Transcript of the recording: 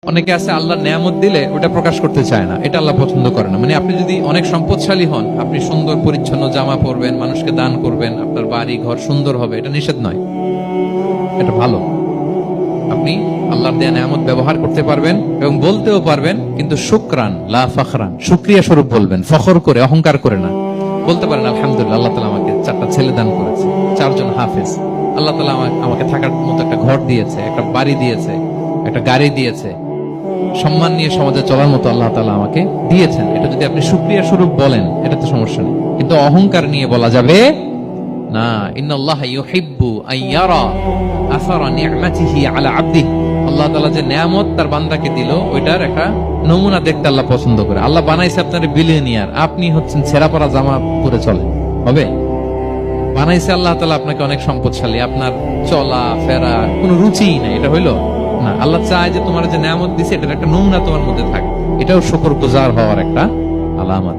অনেকে আছে আল্লাহ নেয়ামত দিলে ওটা প্রকাশ করতে চায় না, এটা আল্লাহ পছন্দ করে না। মানে আপনি যদি অনেক সম্পদশালী হন, আপনি সুন্দর পরিচ্ছন্ন জামা পরবেন, মানুষকে দান করবেন, আপনার বাড়ি ঘর সুন্দর হবে, এটা নিষেধ নয়, এটা ভালো। আপনি আল্লাহর দেয়া নেয়ামত ব্যবহার করতে পারবেন এবং বলতেও পারবেন, কিন্তু শুকরান লা ফখরান, শুকরিয়া স্বরূপ বলবেন, ফখর করে অহংকার করে না। বলতে পারেন আলহামদুলিল্লাহ, আল্লাহ তাআলা আমাকে 4টা ছেলে দান করেছে, 4জন হাফেজ, আল্লাহ তাআলা আমাকে থাকার মতো একটা ঘর দিয়েছে, একটা বাড়ি দিয়েছে, একটা গাড়ি দিয়েছে, সম্মান নিয়ে সমাজে চলার মতো আল্লাহ তাআলা আমাকে দিয়েছেন। এটা যদি আপনি শুকরিয়া স্বরূপ বলেন, এটাতে সমস্যা নেই। কিন্তু অহংকার নিয়ে বলা যাবে না। ইন্নাল্লাহা ইউহিব্বু আন ইয়ারা আসারা নি'মাতিহি আলা আবদিহি, আল্লাহ তাআলা যে নেয়ামত তার বান্দাকে দিল, ওইটার একটা নমুনা দেখতে আল্লাহ পছন্দ করে। আল্লাহ বানাইছে আপনার বিলিয়নিয়ার, আপনি হচ্ছেন ছেঁড়া পরা জামা পরে চলে হবে? বানাইছে আল্লাহ তাআলা আপনাকে অনেক সম্পদশালী, আপনার চলা ফেরা কোনো রুচিই নাই, এটা হইলো না। আল্লাহ চায় যে তোমার যে নেয়ামত দিছে এটার একটা নমুনা তোমার মধ্যে থাকে, এটাও শুকরগুজার হওয়ার একটা আলামত।